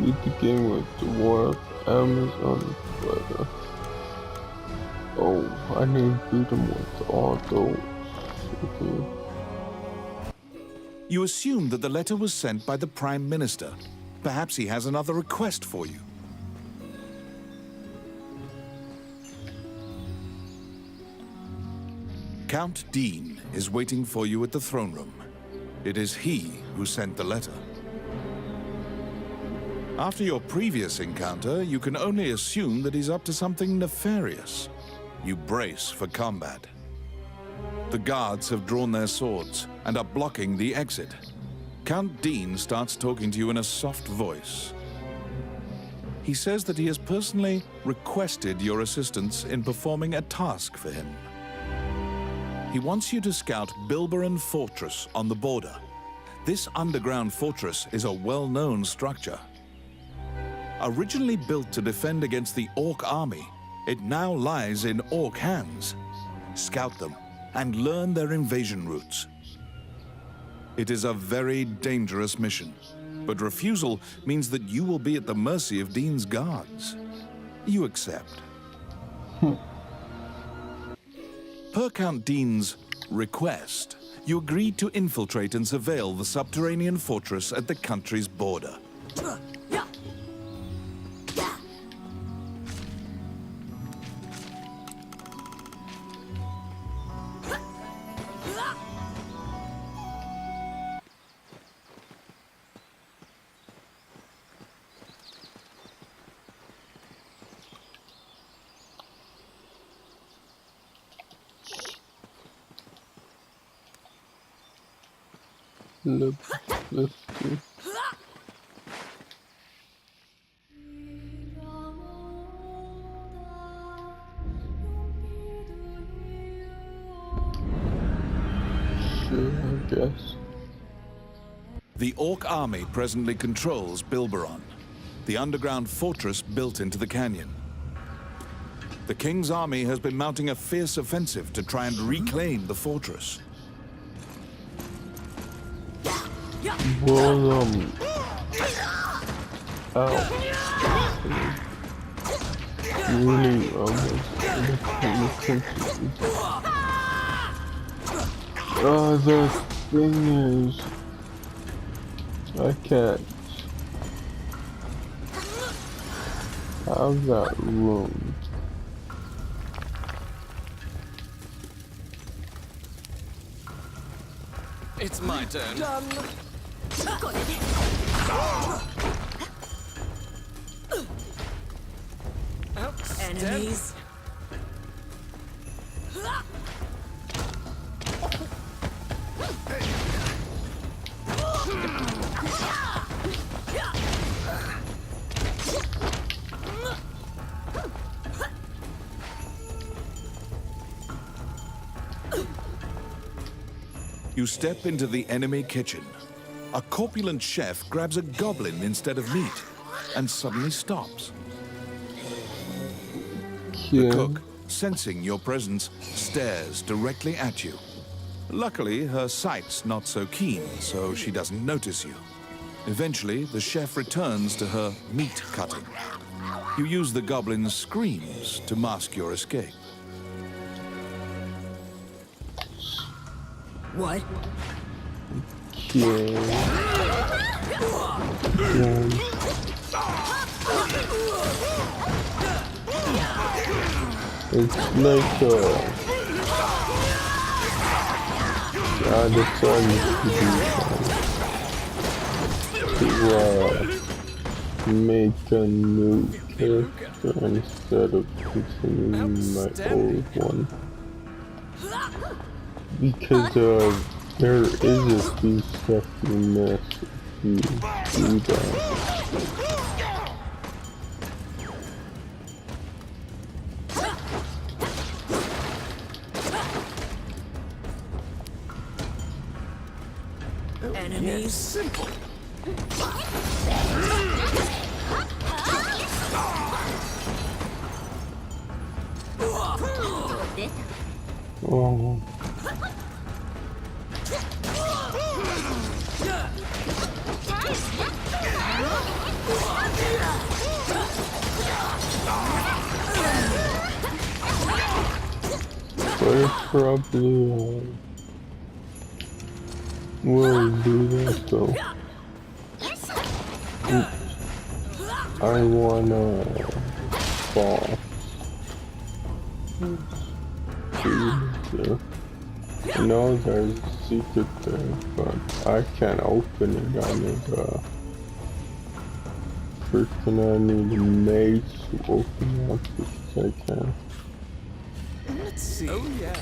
Beat the game with the War of Amazon, but oh, I didn't beat them with all those. Okay. You assume that the letter was sent by the Prime Minister. Perhaps he has another request for you. Count Dean is waiting for you at the throne room. It is he who sent the letter. After your previous encounter, you can only assume that he's up to something nefarious. You brace for combat. The guards have drawn their swords and are blocking the exit. Count Dean starts talking to you in a soft voice. He says that he has personally requested your assistance in performing a task for him. He wants you to scout Bilberon Fortress on the border. This underground fortress is a well-known structure. Originally built to defend against the Orc army, it now lies in Orc hands. Scout them and learn their invasion routes. It is a very dangerous mission, but refusal means that you will be at the mercy of Dean's guards. You accept. Per Count Dean's request, you agreed to infiltrate and surveil the subterranean fortress at the country's border. Let's see. Sure, I guess. The Orc army presently controls Bilberon, the underground fortress built into the canyon. The King's army has been mounting a fierce offensive to try and reclaim the fortress. Well, really, the thing is, I can't have that room. It's my turn. Enemies. You step into the enemy kitchen. A corpulent chef grabs a goblin instead of meat and suddenly stops. The cook, sensing your presence, stares directly at you. Luckily, her sight's not so keen, so she doesn't notice you. Eventually, the chef returns to her meat cutting. You use the goblin's screams to mask your escape. What? It's like I decided to make a new character instead of continuing my old one. Because there is a two-step mess if you do that. Enemies. Simple. Oh. But it probably will do that though. I wanna fall. I know there's a secret there, but I can't open it. I need freaking I need a maze to open up because I can't. Let's see. Oh, yeah.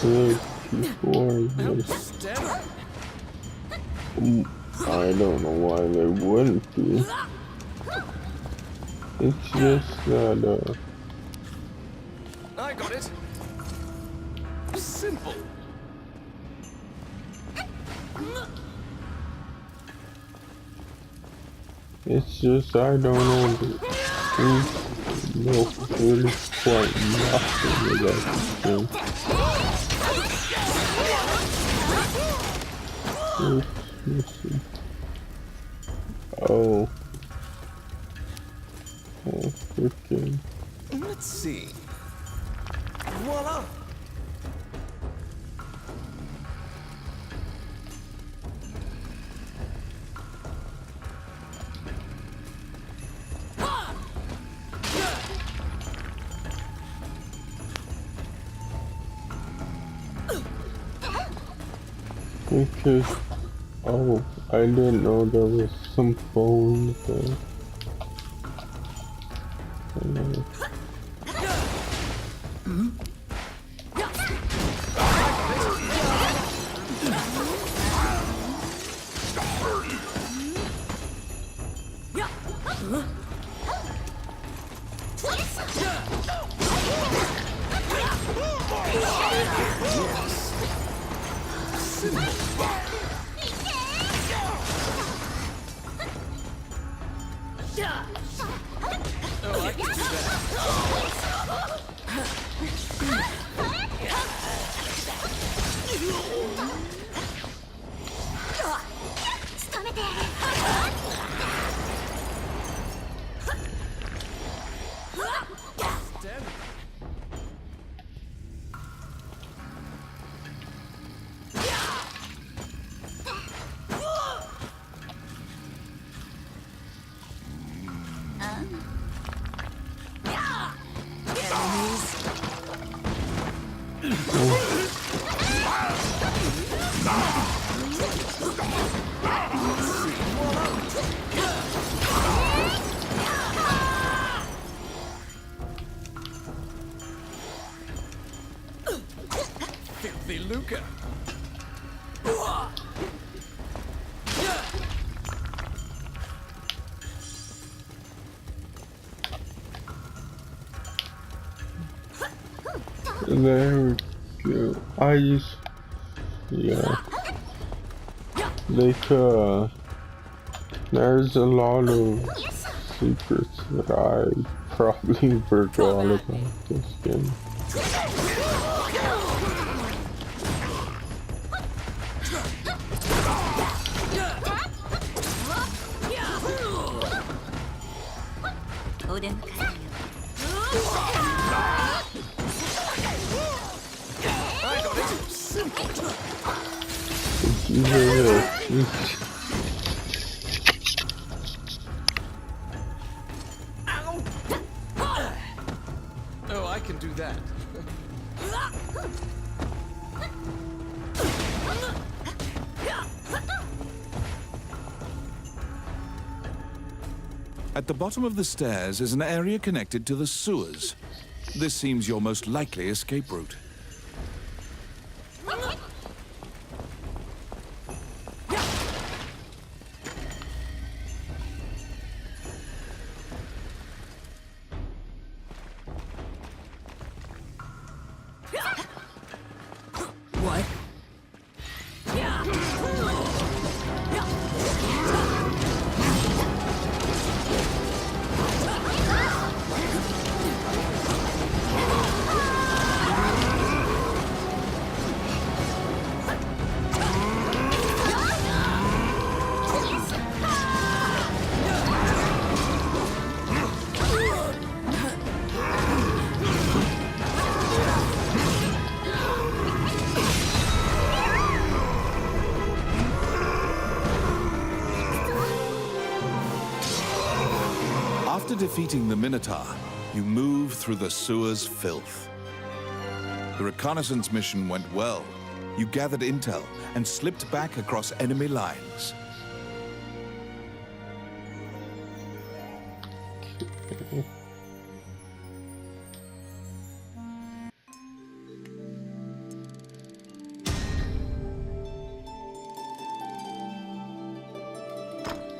These people are just, I don't know why they wouldn't be. It's just that, I got it. Simple. it's just I don't know. No, really quite nothing about this game. Let's see. Oh, freaking. Let's see. Voila! Because, oh, I didn't know there was some phones there. Filthy Luca. There we go. I just, yeah. Like, there's a lot of secrets that I probably forgot about this game. Oh, I can do that. At the bottom of the stairs is an area connected to the sewers. This seems your most likely escape route. What? After defeating the Minotaur, you move through the sewer's filth. The reconnaissance mission went well. You gathered intel and slipped back across enemy lines.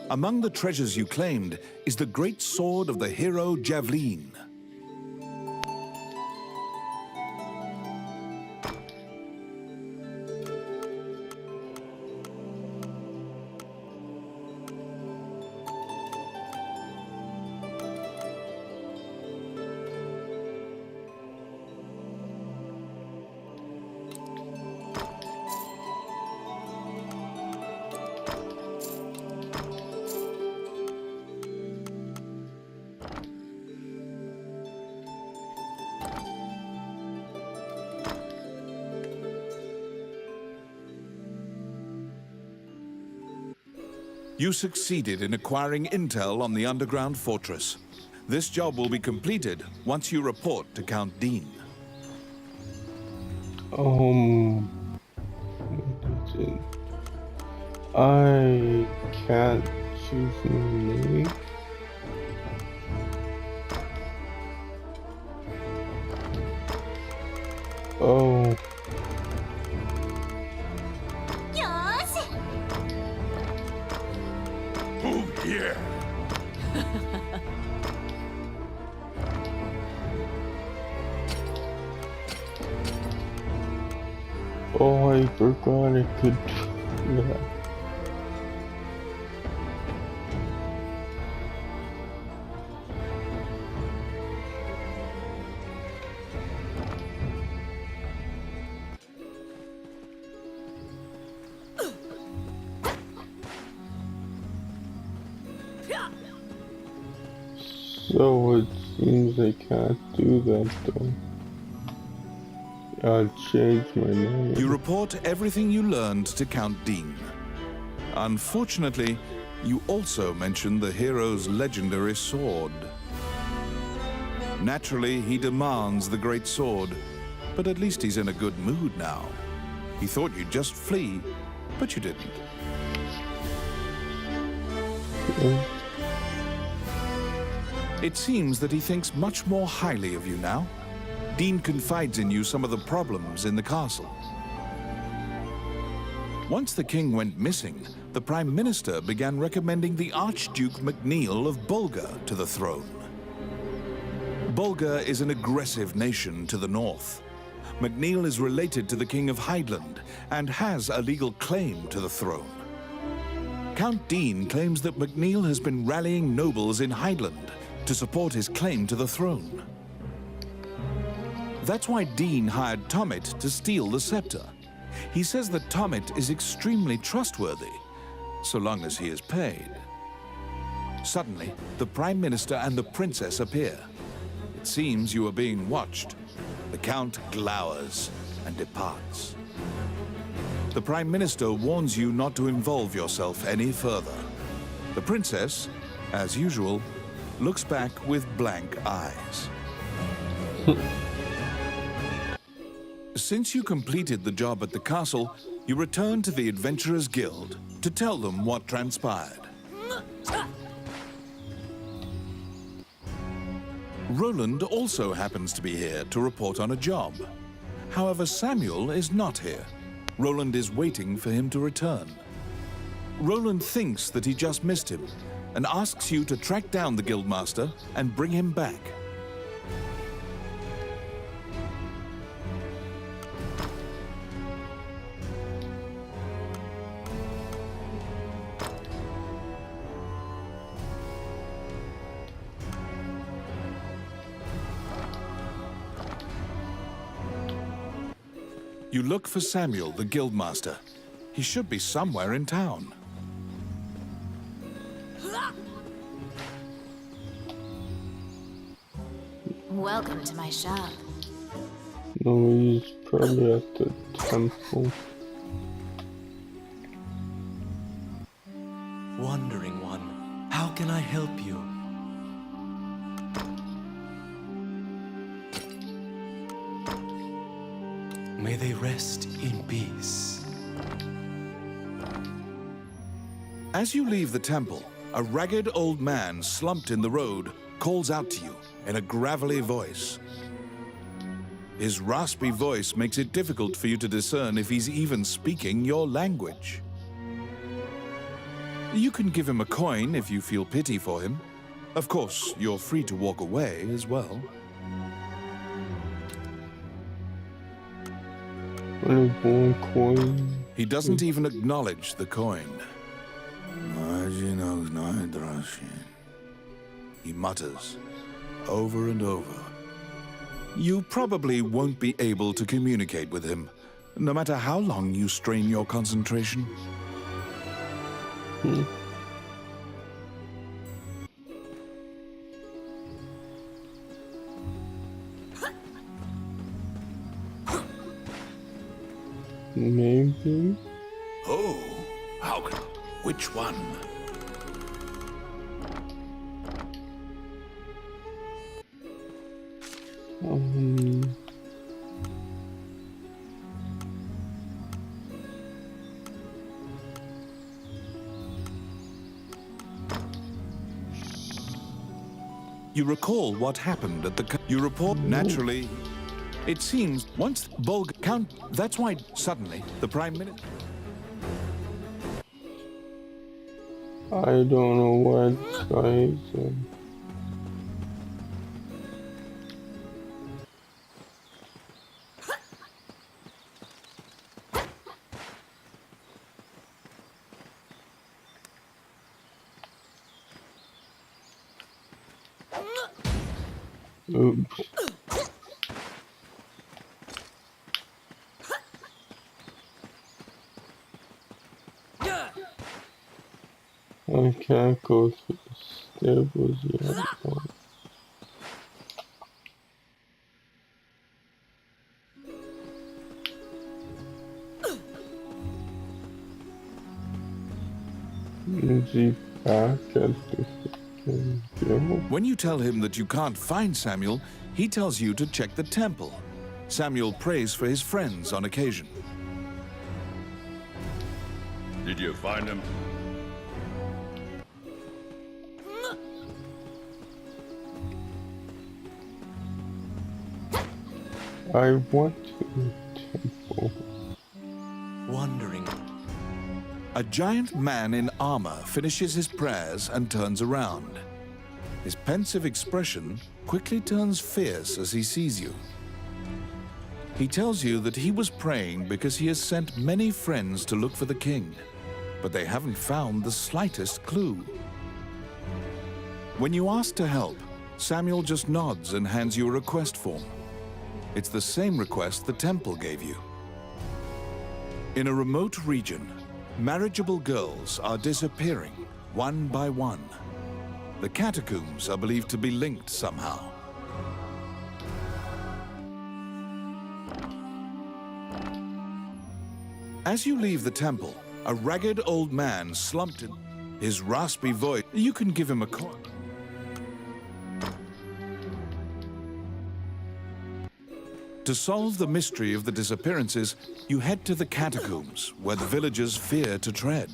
Among the treasures you claimed is the great sword of the hero Javelin. You succeeded in acquiring intel on the underground fortress. This job will be completed once you report to Count Dean. What is it? I can't choose my name. Oh. Yeah. Oh, I forgot I could do that. So it seems I can't do that though. I'll change my name. You report everything you learned to Count Dean. Unfortunately, you also mention the hero's legendary sword. Naturally, he demands the great sword, but at least he's in a good mood now. He thought you'd just flee, but you didn't. Yeah. It seems that he thinks much more highly of you now. Dean confides in you some of the problems in the castle. Once the king went missing, the Prime Minister began recommending the Archduke MacNeil of Bulgar to the throne. Bulgar is an aggressive nation to the north. MacNeil is related to the King of Heidland and has a legal claim to the throne. Count Dean claims that MacNeil has been rallying nobles in Heidland to support his claim to the throne. That's why Dean hired Tommet to steal the scepter. He says that Tommet is extremely trustworthy, so long as he is paid. Suddenly, the Prime Minister and the Princess appear. It seems you are being watched. The Count glowers and departs. The Prime Minister warns you not to involve yourself any further. The Princess, as usual, looks back with blank eyes. Since you completed the job at the castle, you return to the Adventurers Guild to tell them what transpired. Roland also happens to be here to report on a job. However, Samuel is not here. Roland is waiting for him to return. Roland thinks that he just missed him and asks you to track down the Guildmaster and bring him back. You look for Samuel, the Guildmaster. He should be somewhere in town. Welcome to my shop. No, he's probably at the temple. Wandering One, how can I help you? May they rest in peace. As you leave the temple, a ragged old man slumped in the road calls out to you in a gravelly voice. His raspy voice makes it difficult for you to discern if he's even speaking your language. You can give him a coin if you feel pity for him. Of course, you're free to walk away as well. Only one coin. He doesn't even acknowledge the coin. He mutters over and over. You probably won't be able to communicate with him, no matter how long you strain your concentration. Maybe. Oh, how can... Which one? You recall what happened at the... You report naturally. It seems once Bulg count... That's why suddenly the Prime Minister... I don't know what size. Oops. I can't go through the stables yet. Is he back at the second guild? When you tell him that you can't find Samuel, he tells you to check the temple. Samuel prays for his friends on occasion. Did you find him? I want to the temple. Wandering. A giant man in armor finishes his prayers and turns around. His pensive expression quickly turns fierce as he sees you. He tells you that he was praying because he has sent many friends to look for the king, but they haven't found the slightest clue. When you ask to help, Samuel just nods and hands you a request form. It's the same request the temple gave you. In a remote region, marriageable girls are disappearing one by one. The catacombs are believed to be linked somehow. As you leave the temple, a ragged old man slumped in his raspy voice. You can give him a coin. To solve the mystery of the disappearances, you head to the catacombs, where the villagers fear to tread.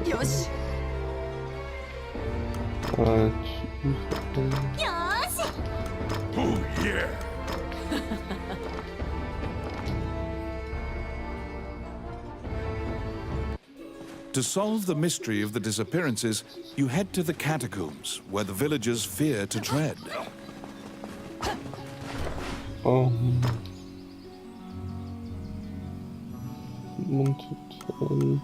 Yosh. Yosh. Oh, yeah. To solve the mystery of the disappearances, you head to the catacombs, where the villagers fear to tread. Want to tell.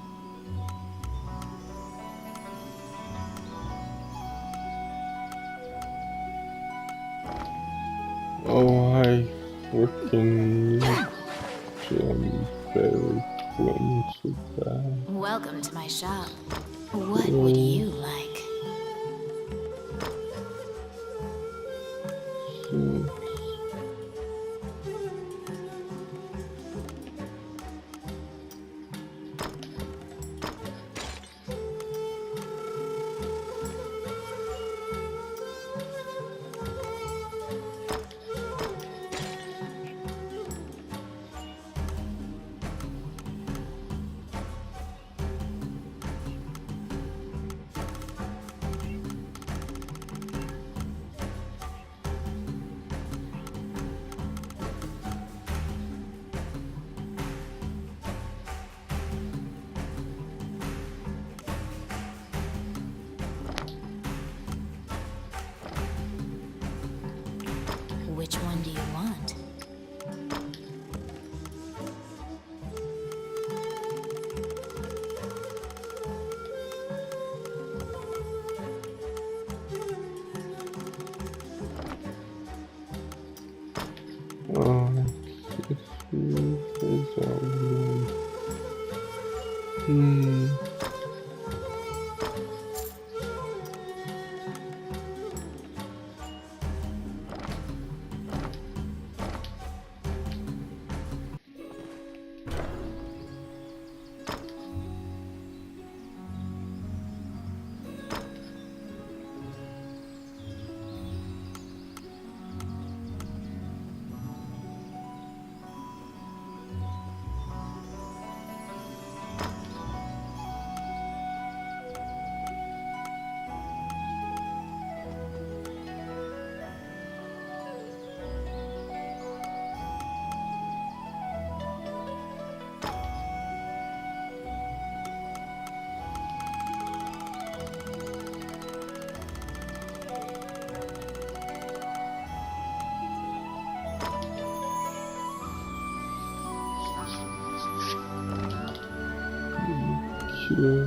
Oh, I freaking need Welcome to my shop. What would you like? Which one do you want? Yeah.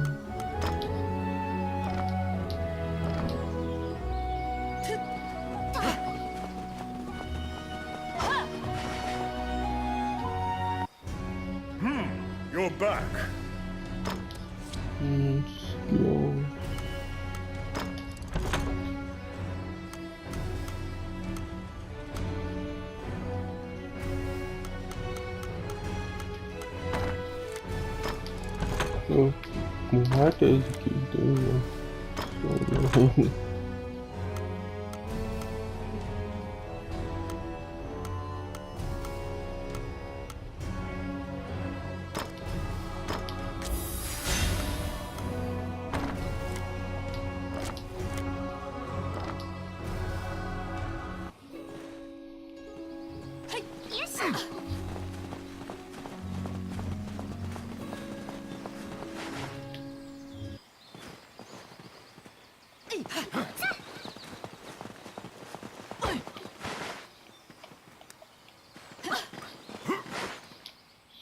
You're back. Skill. So, why does he keep doing this?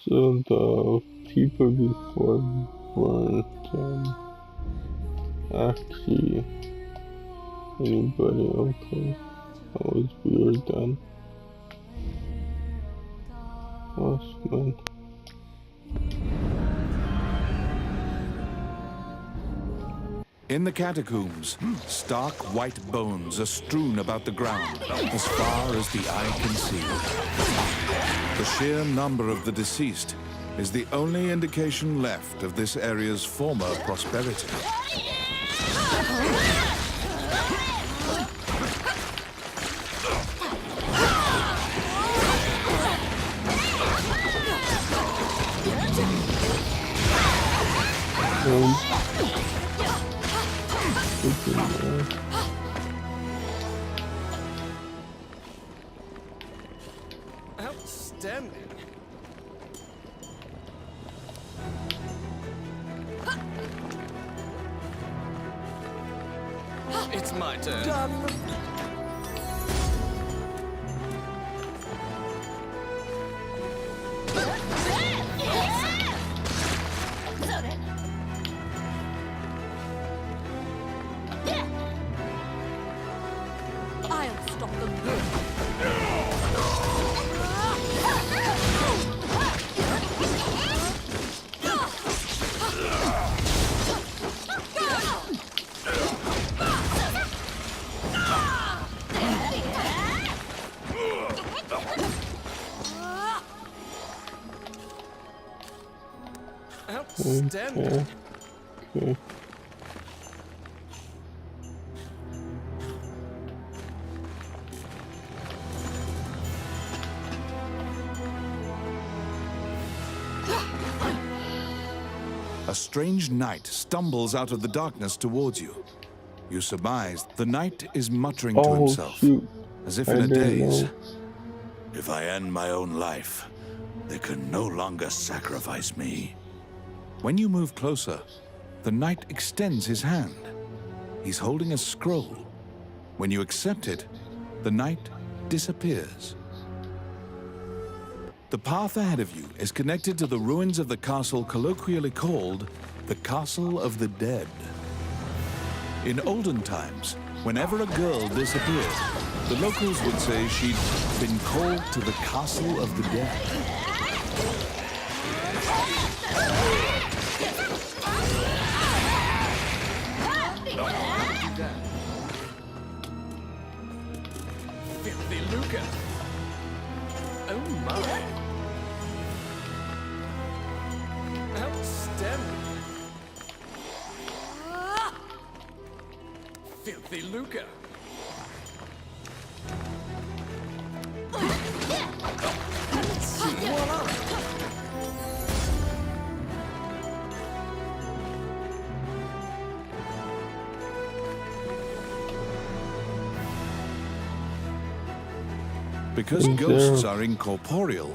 So the people before weren't actually anybody. Okay, that was weird then. Osman. In the catacombs, stark white bones are strewn about the ground as far as the eye can see. The sheer number of the deceased is the only indication left of this area's former prosperity. Outstanding. It's my turn. Done. I'll stop them. Outstanding. Okay. A strange knight stumbles out of the darkness towards you. You surmise the knight is muttering to Oh himself, shoot! as if I in a didn't daze. know. If I end my own life, they can no longer sacrifice me. When you move closer, the knight extends his hand. He's holding a scroll. When you accept it, the knight disappears. The path ahead of you is connected to the ruins of the castle colloquially called the Castle of the Dead. In olden times, whenever a girl disappeared, the locals would say she'd been called to the Castle of the Dead. Filthy lucre. Oh my. Outstanding. Filthy lucre. Because ghosts are incorporeal,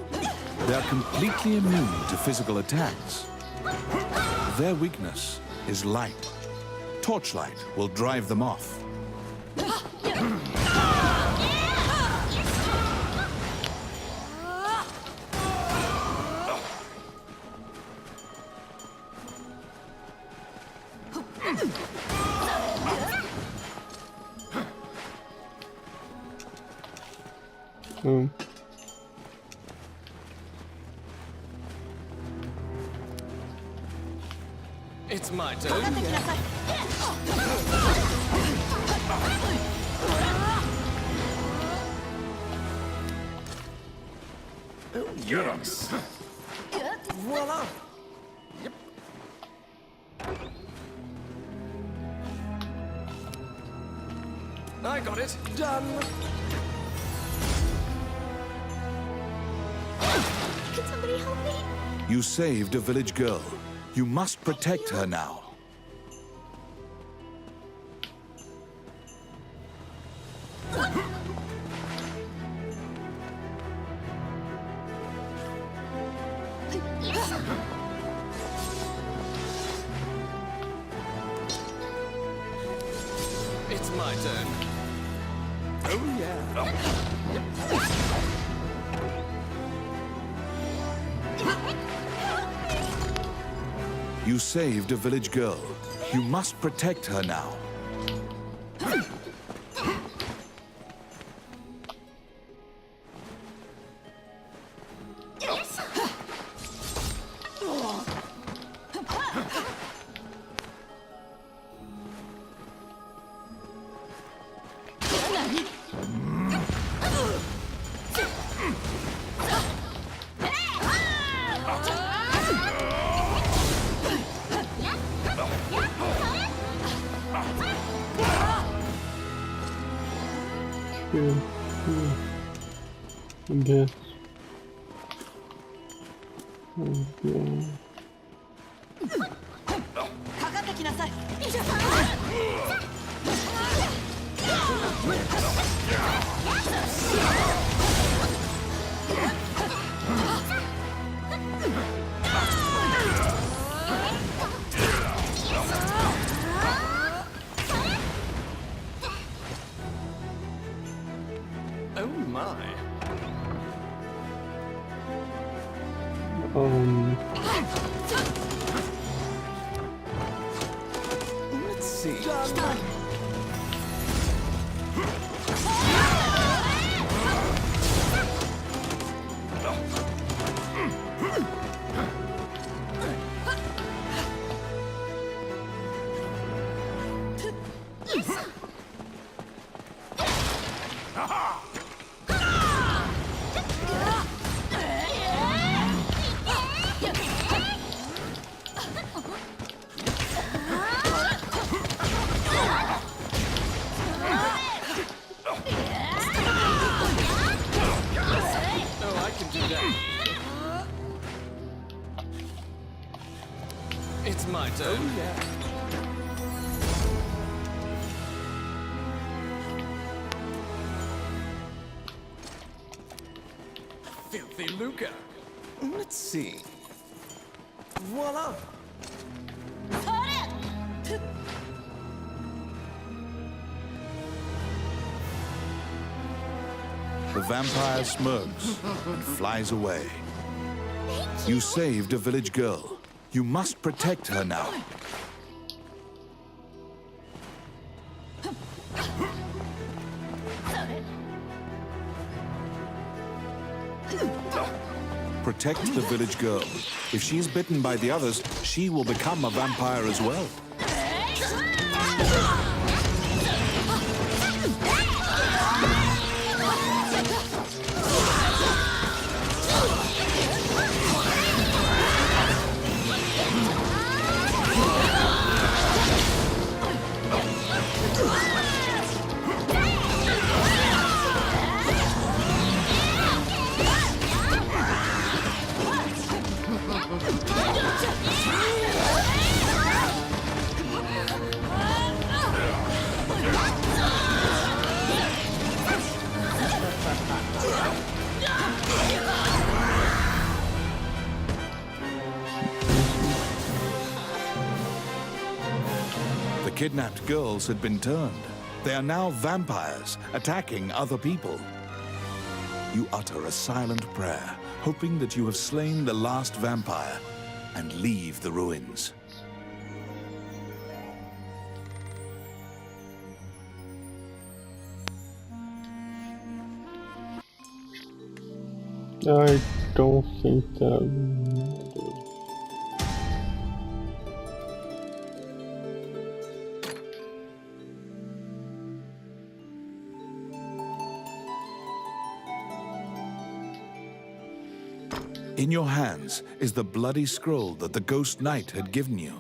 they are completely immune to physical attacks. Their weakness is light. Torchlight will drive them off. It's my turn. Get him. Voila. Yep. I got it. Done. Can somebody help me? You saved a village girl. You must protect her now. It's my turn. Oh yeah. You saved a village girl. You must protect her now. I guess. Okay. かかってきなさい。 Oh my. Let's see. my turn. Oh, yeah. Filthy lucre. Let's see. Voila! The vampire smirks and flies away. You saved a village girl. You must protect her now. Protect the village girl. If she's bitten by the others, she will become a vampire as well. The kidnapped girls had been turned. They are now vampires, attacking other people. You utter a silent prayer, hoping that you have slain the last vampire, and leave the ruins. I don't think that matters. In your hands is the bloody scroll that the Ghost Knight had given you.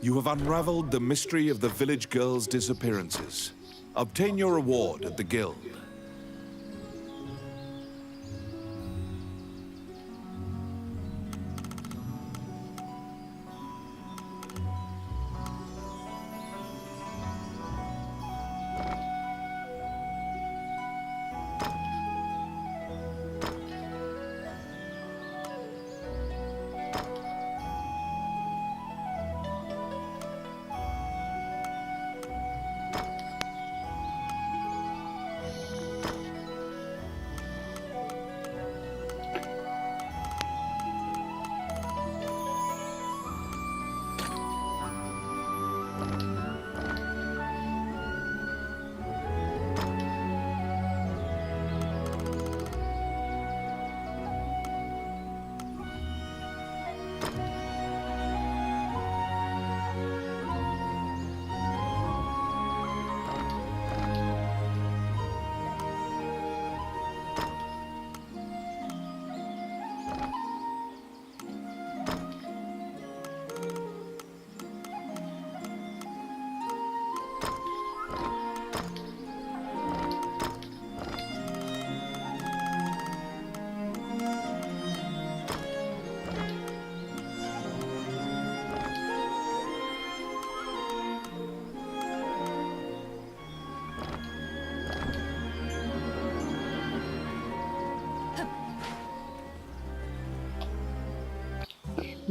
You have unraveled the mystery of the village girls' disappearances. Obtain your reward at the guild.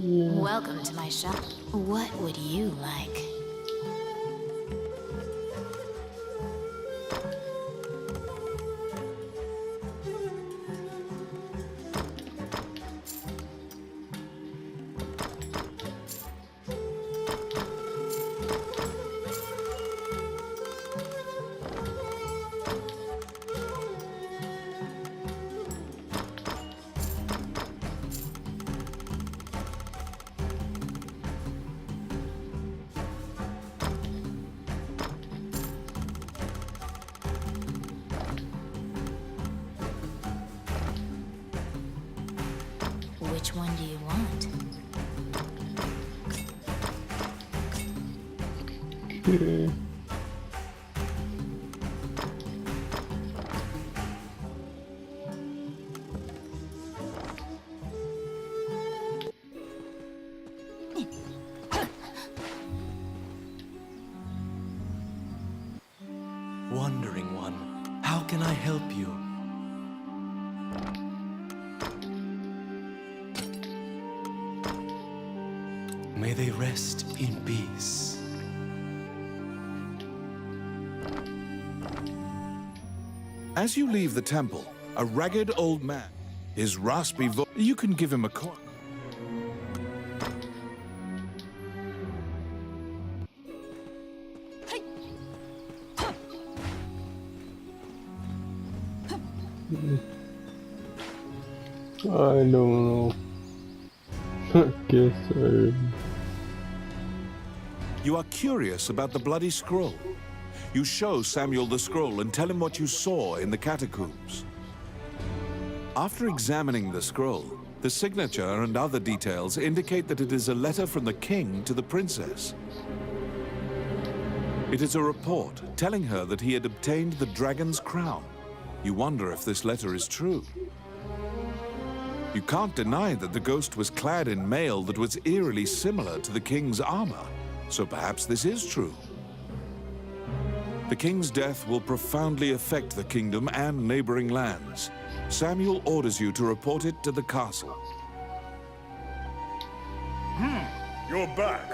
Welcome to my shop. What would you like? Which one do you want? Okay. Wandering one, how can I help you? May they rest in peace. As you leave the temple, a ragged old man, his raspy voice, you can give him a coin. I don't know. I guess You are curious about the bloody scroll. You show Samuel the scroll and tell him what you saw in the catacombs. After examining the scroll, the signature and other details indicate that it is a letter from the king to the princess. It is a report telling her that he had obtained the dragon's crown. You wonder if this letter is true. You can't deny that the ghost was clad in mail that was eerily similar to the king's armor, so perhaps this is true. The king's death will profoundly affect the kingdom and neighboring lands. Samuel orders you to report it to the castle. You're back.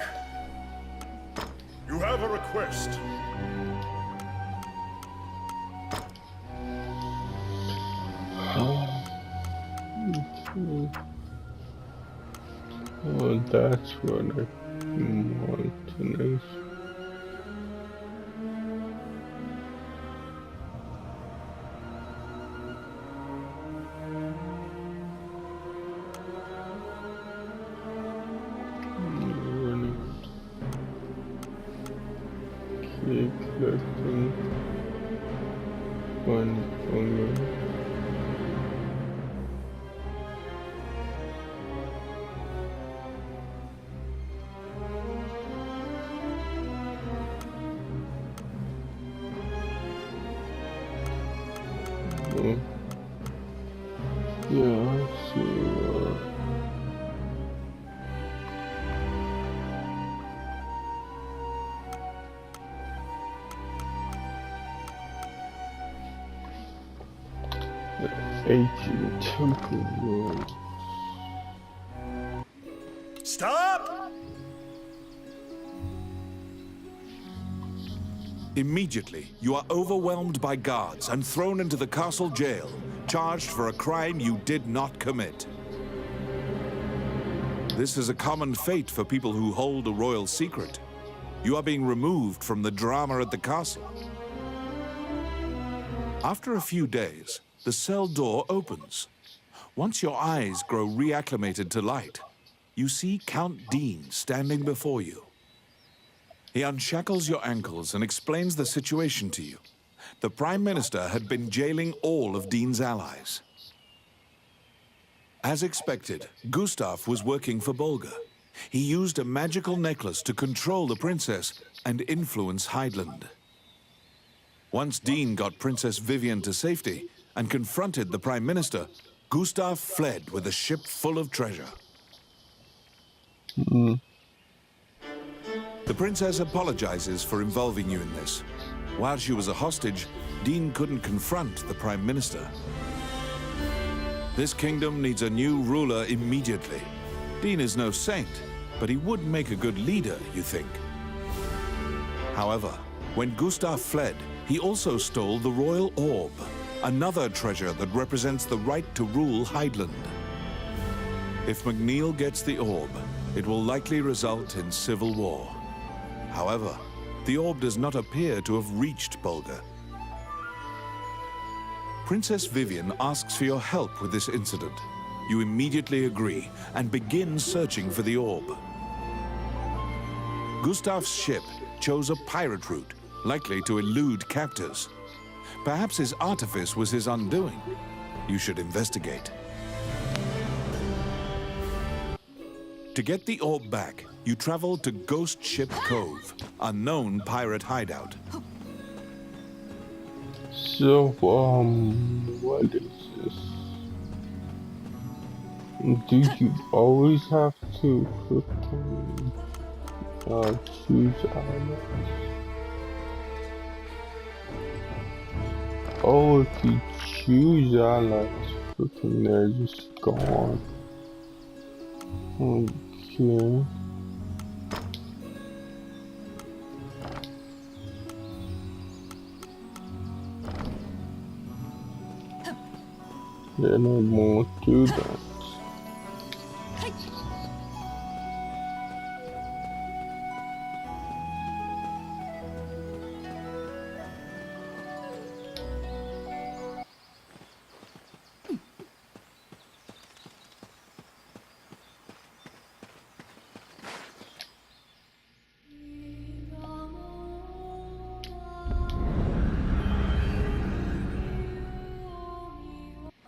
You have a request. Oh, that's what I want to know. Keep collecting one only. Yeah, I see. The ancient temple ruins. Stop! Immediately, you are overwhelmed by guards and thrown into the castle jail, charged for a crime you did not commit. This is a common fate for people who hold a royal secret. You are being removed from the drama at the castle. After a few days, the cell door opens. Once your eyes grow reacclimated to light, you see Count Dean standing before you. He unshackles your ankles and explains the situation to you. The Prime Minister had been jailing all of Dean's allies. As expected, Gustav was working for Bolga. He used a magical necklace to control the princess and influence Heidland. Once Dean got Princess Vivian to safety and confronted the Prime Minister, Gustav fled with a ship full of treasure. The princess apologizes for involving you in this. While she was a hostage, Dean couldn't confront the Prime Minister. This kingdom needs a new ruler immediately. Dean is no saint, but he would make a good leader, you think. However, when Gustav fled, he also stole the royal orb, another treasure that represents the right to rule Heidland. If McNeil gets the orb, it will likely result in civil war. However, the orb does not appear to have reached Bolga. Princess Vivian asks for your help with this incident. You immediately agree and begin searching for the orb. Gustav's ship chose a pirate route, likely to elude captors. Perhaps his artifice was his undoing. You should investigate. To get the orb back, you travel to Ghost Ship Cove, a known pirate hideout. So, what is this? Do you always have to freaking, choose islands? Oh, if you choose islands, freaking they're just gone. Okay. Then I won't do that.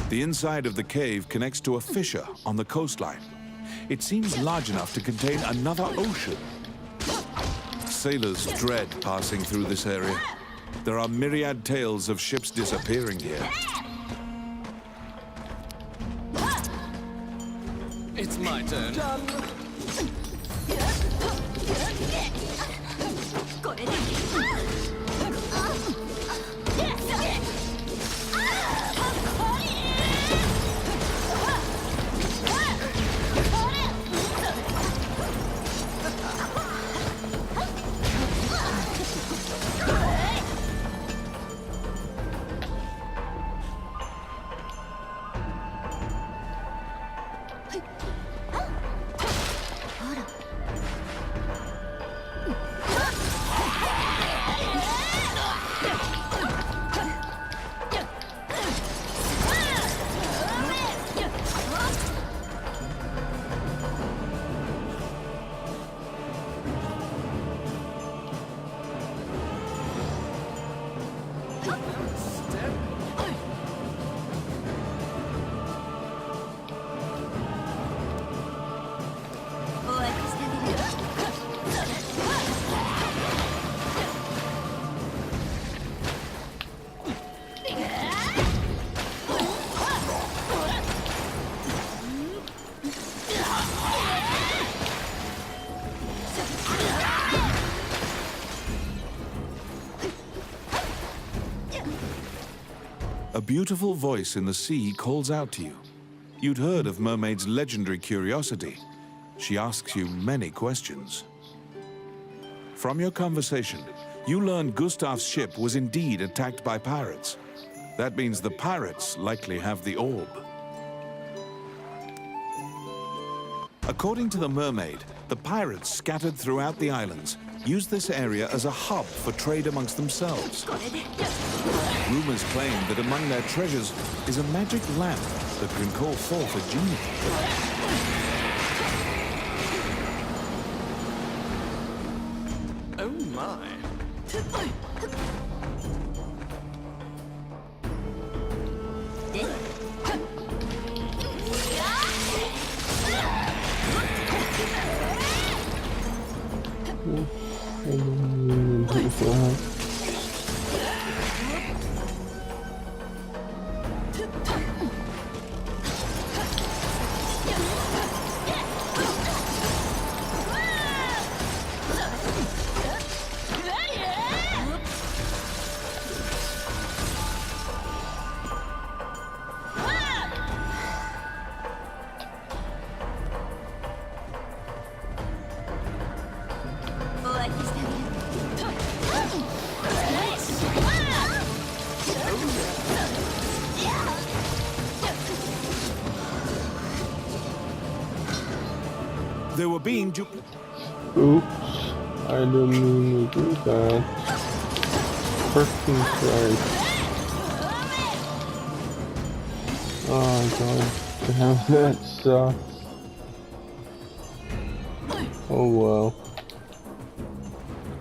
The inside of the cave connects to a fissure on the coastline. It seems large enough to contain another ocean. Sailors dread passing through this area. There are myriad tales of ships disappearing here. It's my turn. これで A beautiful voice in the sea calls out to you. You'd heard of Mermaid's legendary curiosity. She asks you many questions. From your conversation, you learn Gustav's ship was indeed attacked by pirates. That means the pirates likely have the orb. According to the mermaid, the pirates scattered throughout the islands used this area as a hub for trade amongst themselves. Rumors claim that among their treasures is a magic lamp that can call forth a genie. Oh my. They were being Oops, I didn't mean to do that. Freaking Christ. Oh god, damn, that sucks. Oh well.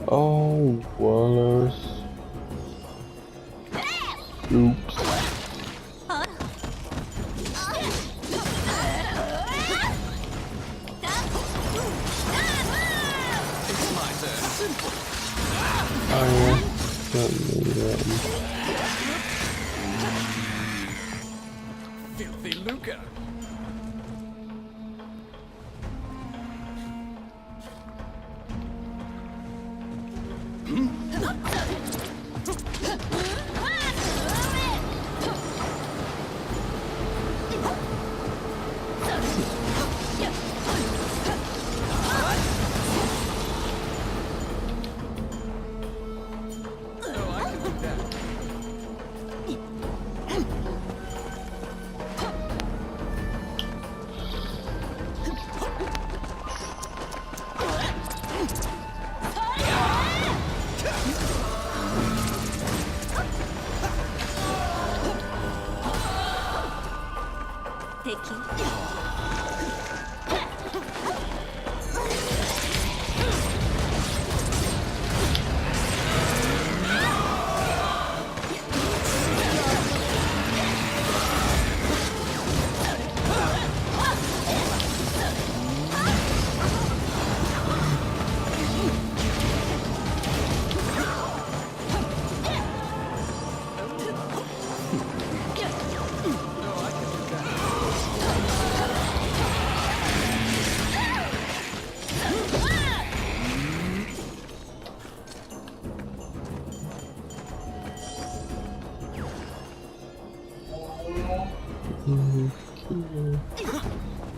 Oh, Wallers. Oops. Filthy lucre.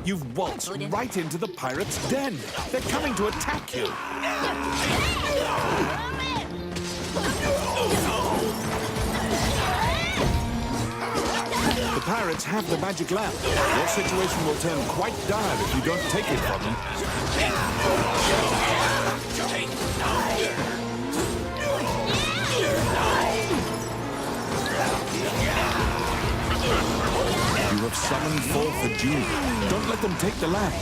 You've waltzed right into the pirates' den. They're coming to attack you. The pirates have the magic lamp. Your situation will turn quite dire if you don't take it from them. You have summoned forth the genie. Don't let them take the lamp.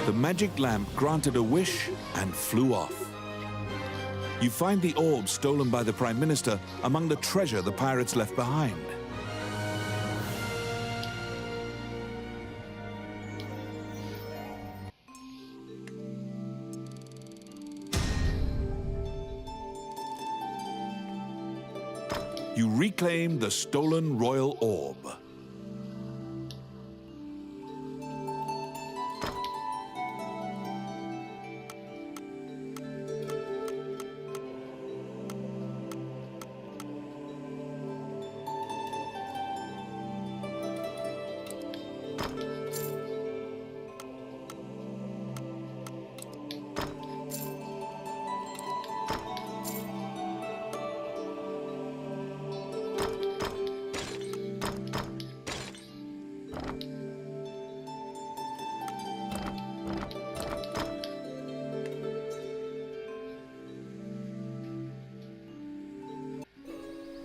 The magic lamp granted a wish and flew off. You find the orb stolen by the Prime Minister among the treasure the pirates left behind. You reclaim the stolen royal orb.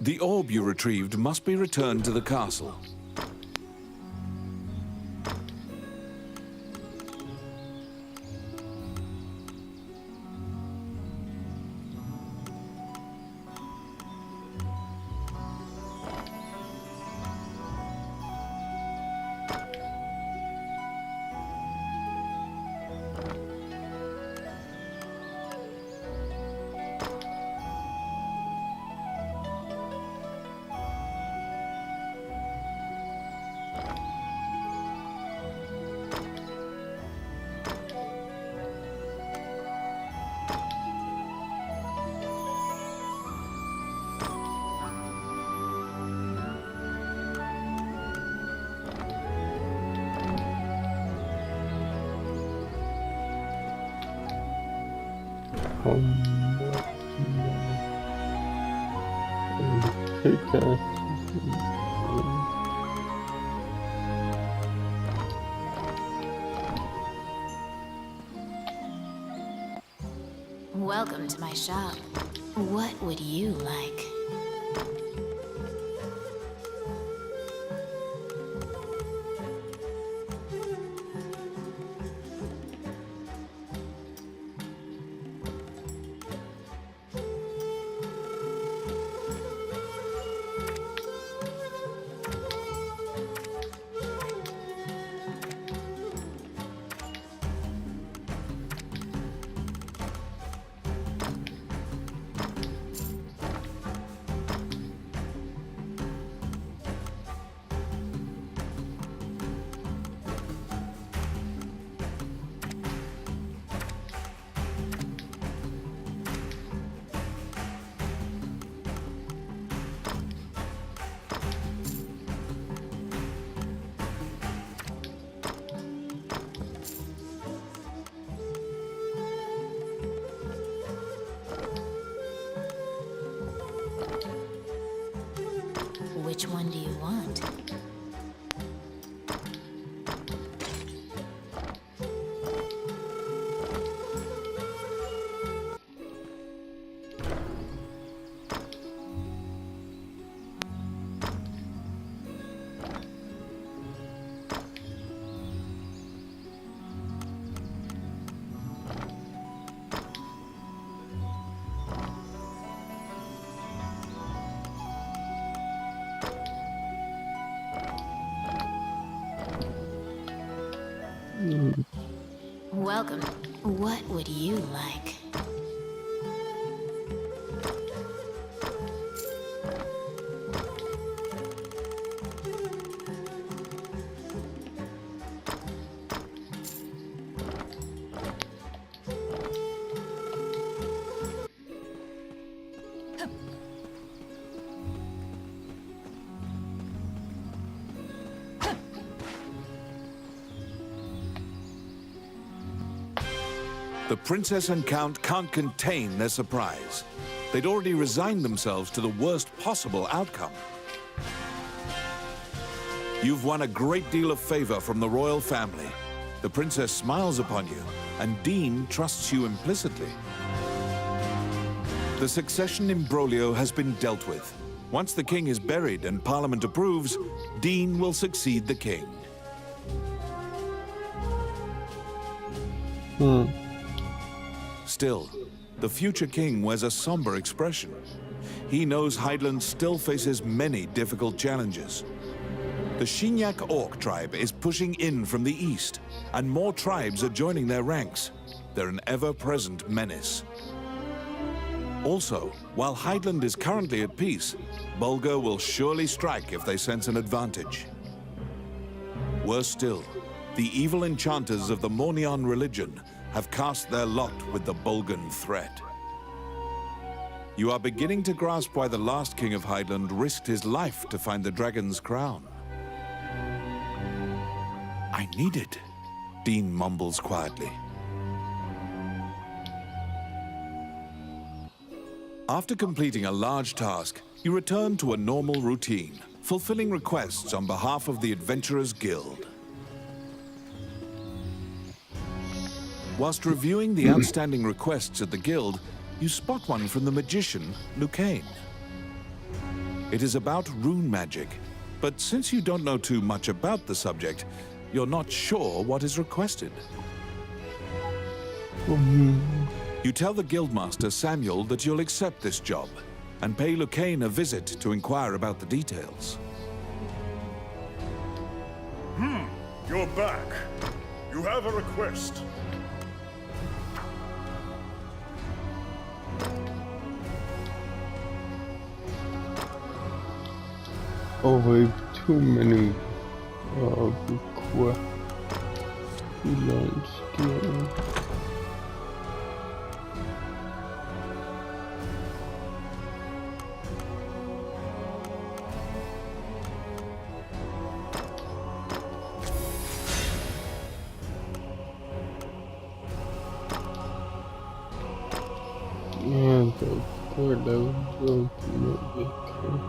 The orb you retrieved must be returned to the castle. Welcome to my shop. What would you like? Which one do you want? Welcome. What would you like? The princess and count can't contain their surprise. They'd already resigned themselves to the worst possible outcome. You've won a great deal of favor from the royal family. The princess smiles upon you, and Dean trusts you implicitly. The succession imbroglio has been dealt with. Once the king is buried and Parliament approves, Dean will succeed the king. Still, the future king wears a somber expression. He knows Hydaelyn still faces many difficult challenges. The Shinyak Orc tribe is pushing in from the east, and more tribes are joining their ranks. They're an ever-present menace. Also, while Hydaelyn is currently at peace, Bulgur will surely strike if they sense an advantage. Worse still, the evil enchanters of the Mornion religion have cast their lot with the Bulgun threat. You are beginning to grasp why the last king of Hydaelyn risked his life to find the dragon's crown. I need it, Dean mumbles quietly. After completing a large task, you return to a normal routine, fulfilling requests on behalf of the Adventurers Guild. Whilst reviewing the outstanding requests at the guild, you spot one from the magician, Lucane. It is about rune magic, but since you don't know too much about the subject, you're not sure what is requested. You tell the guildmaster, Samuel, that you'll accept this job, and pay Lucane a visit to inquire about the details. You're back. You have a request. Oh, I have too many requests to learn skill. And the third level ultimate victory.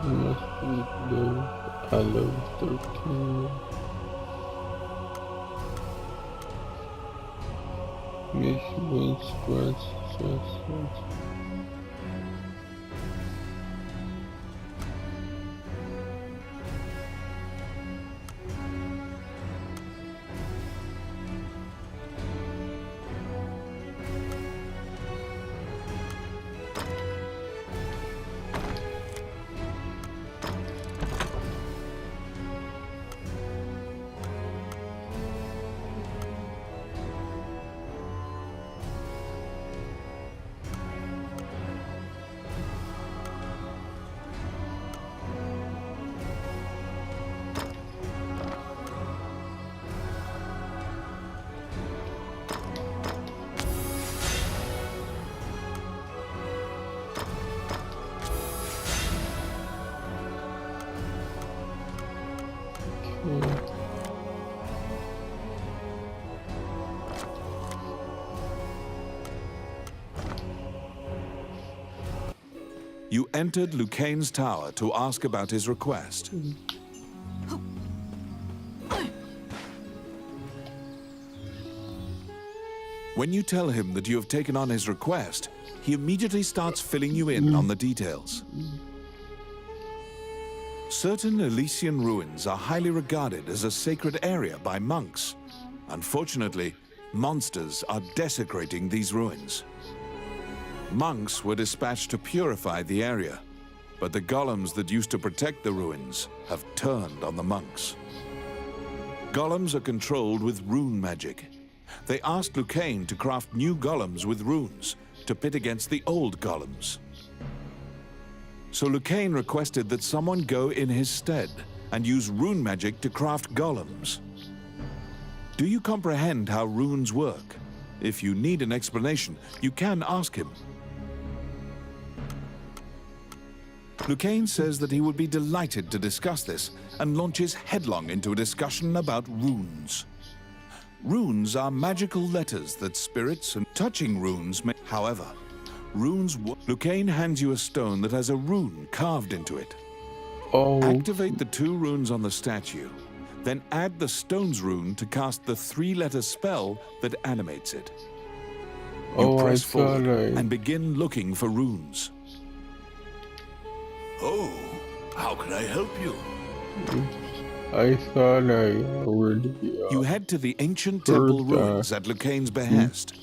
Must be low. I love 13. Mission squads just. You entered Lucane's tower to ask about his request. When you tell him that you have taken on his request, he immediately starts filling you in on the details. Certain Elysian ruins are highly regarded as a sacred area by monks. Unfortunately, monsters are desecrating these ruins. Monks were dispatched to purify the area, but the golems that used to protect the ruins have turned on the monks. Golems are controlled with rune magic. They asked Lucane to craft new golems with runes to pit against the old golems. So Lucane requested that someone go in his stead and use rune magic to craft golems. Do you comprehend how runes work? If you need an explanation, you can ask him. Lucane says that he would be delighted to discuss this and launches headlong into a discussion about runes. Runes are magical letters that spirits and touching runes may. However, Lucane hands you a stone that has a rune carved into it. Oh. Activate the 2 runes on the statue, then add the stone's rune to cast the 3-letter spell that animates it. You press forward and begin looking for runes. Oh, how can I help you? I thought I already. You head to the ancient temple ruins at Lucane's behest.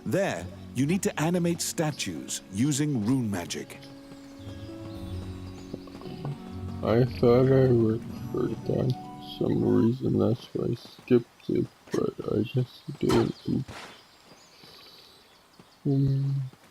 There, you need to animate statues using rune magic. I thought I would for that for some reason. That's why I skipped it, but I just did. Oops.